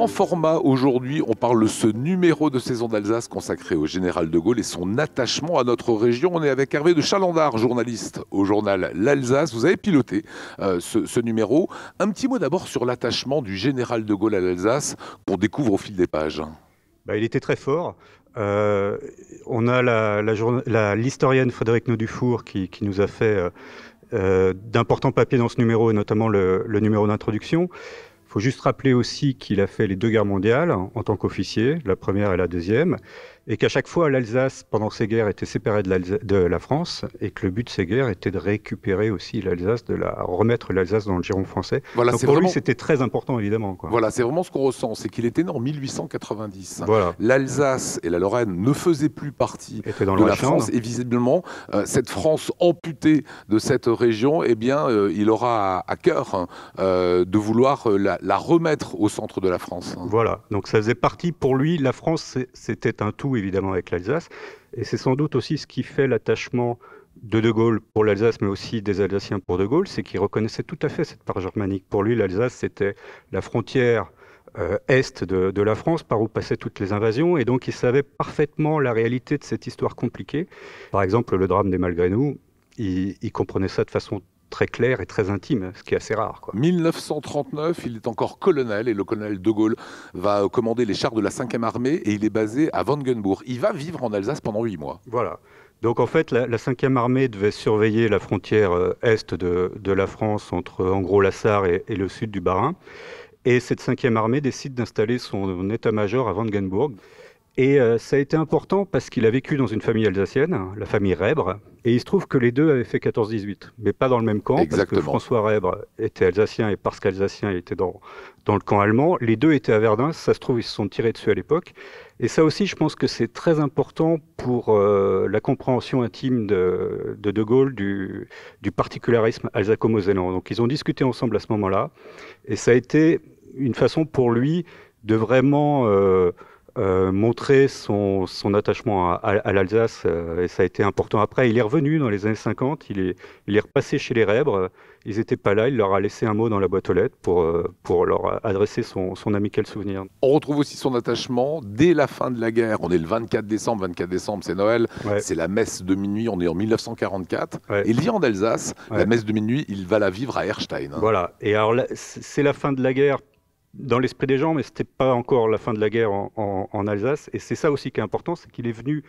Grand format aujourd'hui, on parle de ce numéro de saison d'Alsace consacré au général de Gaulle et son attachement à notre région. On est avec Hervé de Chalandard, journaliste au journal L'Alsace. Vous avez piloté ce numéro. Un petit mot d'abord sur l'attachement du général de Gaulle à l'Alsace qu'on découvre au fil des pages. Il était très fort. On a l'historienne Frédérique Naudufour qui nous a fait d'importants papiers dans ce numéro, et notamment le numéro d'introduction. Il faut juste rappeler aussi qu'il a fait les 2 guerres mondiales en tant qu'officier, la première et la deuxième, et qu'à chaque fois l'Alsace, pendant ces guerres, était séparée de la France, et que le but de ces guerres était de récupérer aussi l'Alsace, remettre l'Alsace dans le giron français. Voilà, donc pour lui, c'était très important, évidemment, quoi. Voilà, c'est vraiment ce qu'on ressent, c'est qu'il était né en 1890. Voilà. L'Alsace et la Lorraine ne faisaient plus partie de la France, et visiblement, cette France amputée de cette région, eh bien, il aura à cœur de vouloir la remettre au centre de la France. Voilà, donc ça faisait partie pour lui, la France, c'était un tout évidemment avec l'Alsace, et c'est sans doute aussi ce qui fait l'attachement de Gaulle pour l'Alsace, mais aussi des Alsaciens pour de Gaulle, c'est qu'il reconnaissait tout à fait cette part germanique. Pour lui, l'Alsace, c'était la frontière est de la France, par où passaient toutes les invasions, et donc il savait parfaitement la réalité de cette histoire compliquée. Par exemple, le drame des Malgré-nous, il comprenait ça de façon très clair et très intime, ce qui est assez rare, quoi. 1939, il est encore colonel et le colonel de Gaulle va commander les chars de la 5e armée et il est basé à Wangenbourg. Il va vivre en Alsace pendant 8 mois. Voilà. Donc en fait, la 5e armée devait surveiller la frontière est de la France entre en gros la Sarre et le sud du Bas-Rhin. Et cette 5e armée décide d'installer son état-major à Wangenbourg. Et ça a été important parce qu'il a vécu dans une famille alsacienne, la famille Rèbre, et il se trouve que les deux avaient fait 14-18, mais pas dans le même camp. Exactement. Parce que François Rèbre était alsacien, et parce qu'alsacien, il était dans le camp allemand. Les deux étaient à Verdun, ça se trouve, ils se sont tirés dessus à l'époque. Et ça aussi, je pense que c'est très important pour la compréhension intime de Gaulle du particularisme alsaco-mosellan. Donc ils ont discuté ensemble à ce moment-là, et ça a été une façon pour lui de vraiment montrer son attachement à l'Alsace, et ça a été important. Après, il est revenu dans les années 50, il est repassé chez les Rèbres, ils n'étaient pas là, il leur a laissé un mot dans la boîte aux lettres pour leur adresser son amical souvenir. On retrouve aussi son attachement dès la fin de la guerre, on est le 24 décembre c'est Noël, ouais. C'est la messe de minuit, on est en 1944, ouais. Il vit en Alsace, ouais. La messe de minuit, il va la vivre à Erstein. Voilà, et alors là, c'est la fin de la guerre, dans l'esprit des gens, mais ce n'était pas encore la fin de la guerre en Alsace. Et c'est ça aussi qui est important, c'est qu'il est venu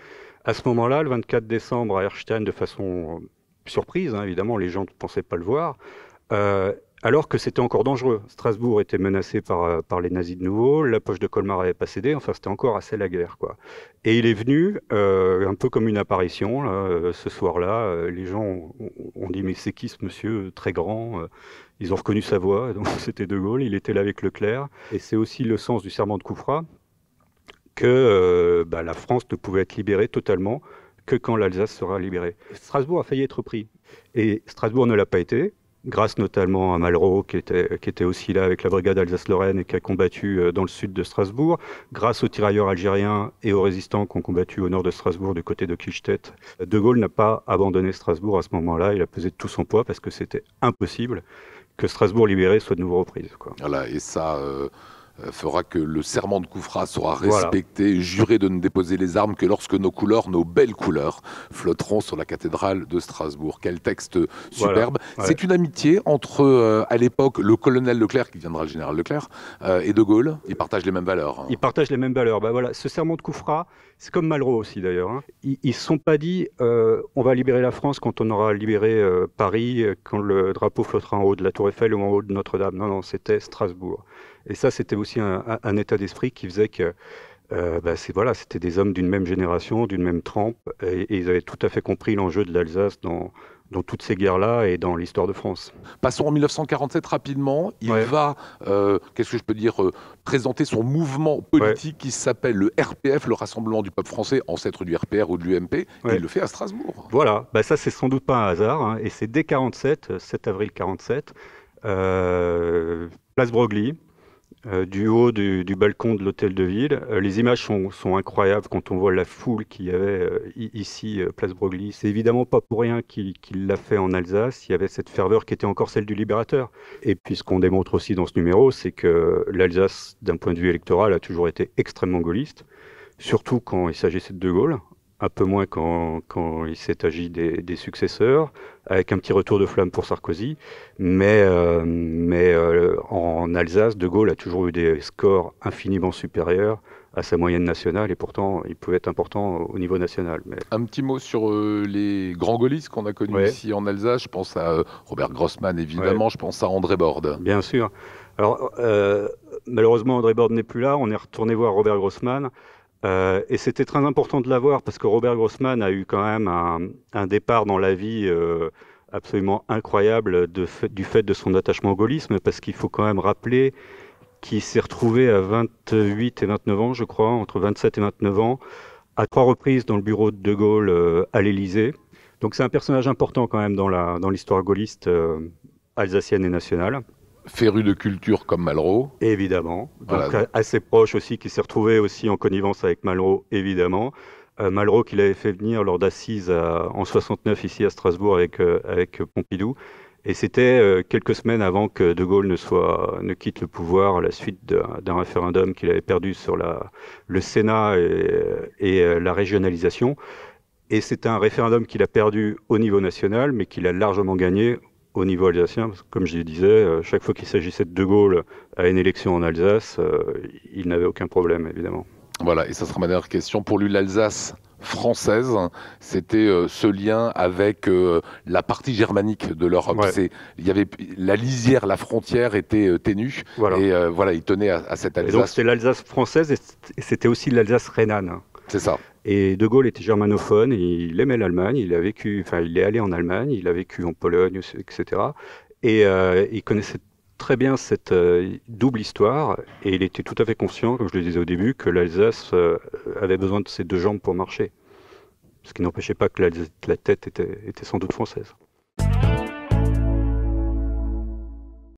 à ce moment-là, le 24 décembre, à Erstein, de façon surprise, hein, évidemment, les gens ne pensaient pas le voir, alors que c'était encore dangereux. Strasbourg était menacé par les nazis de nouveau, la poche de Colmar n'avait pas cédé, enfin c'était encore assez la guerre, quoi. Et il est venu, un peu comme une apparition, là, ce soir-là, les gens ont dit « mais c'est qui ce monsieur très grand ?» Ils ont reconnu sa voix, donc c'était de Gaulle, il était là avec Leclerc. Et c'est aussi le sens du serment de Koufra que la France ne pouvait être libérée totalement que quand l'Alsace sera libérée. Strasbourg a failli être pris. Et Strasbourg ne l'a pas été, grâce notamment à Malraux, qui était aussi là avec la brigade Alsace-Lorraine et qui a combattu dans le sud de Strasbourg, grâce aux tirailleurs algériens et aux résistants qui ont combattu au nord de Strasbourg, du côté de Kielstedt. De Gaulle n'a pas abandonné Strasbourg à ce moment-là, il a pesé de tout son poids parce que c'était impossible que Strasbourg libéré soit de nouveau reprise, quoi. Voilà, et ça fera que le serment de Koufra sera respecté, voilà. Juré de ne déposer les armes que lorsque nos couleurs, nos belles couleurs, flotteront sur la cathédrale de Strasbourg. Quel texte superbe. Voilà. Ouais. C'est une amitié entre, à l'époque, le colonel Leclerc, qui deviendra le général Leclerc, et de Gaulle. Ils partagent les mêmes valeurs. Hein. Ils partagent les mêmes valeurs. Voilà. Ce serment de Koufra, c'est comme Malraux aussi d'ailleurs. Hein. Ils ne se sont pas dit on va libérer la France quand on aura libéré Paris, quand le drapeau flottera en haut de la Tour Eiffel ou en haut de Notre-Dame. Non, c'était Strasbourg. Et ça, c'était aussi un état d'esprit qui faisait que c'était des hommes d'une même génération, d'une même trempe, et ils avaient tout à fait compris l'enjeu de l'Alsace dans toutes ces guerres-là et dans l'histoire de France. Passons en 1947 rapidement. Il va, qu'est-ce que je peux dire, présenter son mouvement politique qui s'appelle le RPF, le Rassemblement du Peuple Français, ancêtre du RPR ou de l'UMP, et il le fait à Strasbourg. Voilà, ça c'est sans doute pas un hasard, hein, et c'est dès 47, 7 avril 47, place Broglie. du haut du balcon de l'hôtel de ville. Les images sont incroyables quand on voit la foule qu'il y avait ici, place Broglie. C'est évidemment pas pour rien qu'il l'a fait en Alsace. Il y avait cette ferveur qui était encore celle du libérateur. Et puis ce qu'on démontre aussi dans ce numéro, c'est que l'Alsace, d'un point de vue électoral, a toujours été extrêmement gaulliste, surtout quand il s'agissait de De Gaulle. Un peu moins quand il s'est agi des successeurs, avec un petit retour de flamme pour Sarkozy. Mais en Alsace, De Gaulle a toujours eu des scores infiniment supérieurs à sa moyenne nationale, et pourtant, il pouvait être important au niveau national. Mais... Un petit mot sur les grands gaullistes qu'on a connus ici en Alsace. Je pense à Robert Grossman, évidemment. Je pense à André Borde. Bien sûr. Alors, malheureusement, André Borde n'est plus là. On est retourné voir Robert Grossman. Et c'était très important de l'avoir parce que Robert Grossman a eu quand même un départ dans la vie absolument incroyable du fait de son attachement au gaullisme, parce qu'il faut quand même rappeler qu'il s'est retrouvé à 28 et 29 ans, je crois, entre 27 et 29 ans, à 3 reprises dans le bureau de De Gaulle à l'Élysée. Donc c'est un personnage important quand même dans l'histoire gaulliste alsacienne et nationale. Féru de culture comme Malraux. Évidemment. Donc voilà. Assez proche aussi, qui s'est retrouvé aussi en connivence avec Malraux, évidemment. Malraux qu'il avait fait venir lors d'assises en 69 ici à Strasbourg avec Pompidou. Et c'était quelques semaines avant que De Gaulle ne quitte le pouvoir à la suite d'un référendum qu'il avait perdu sur le Sénat et la régionalisation. Et c'est un référendum qu'il a perdu au niveau national, mais qu'il a largement gagné au niveau alsacien, parce que comme je le disais, chaque fois qu'il s'agissait de De Gaulle à une élection en Alsace, il n'avait aucun problème, évidemment. Voilà, et ça sera ma dernière question. Pour lui, l'Alsace française, c'était ce lien avec la partie germanique de l'Europe. Ouais. Il y avait la lisière, la frontière était ténue, voilà. Et voilà, il tenait à cette Alsace. Et donc c'était l'Alsace française et c'était aussi l'Alsace rhénane. C'est ça. Et De Gaulle était germanophone, il aimait l'Allemagne, il est allé en Allemagne, il a vécu en Pologne, etc. Et il connaissait très bien cette double histoire, et il était tout à fait conscient, comme je le disais au début, que l'Alsace avait besoin de ses deux jambes pour marcher. Ce qui n'empêchait pas que la tête était sans doute française.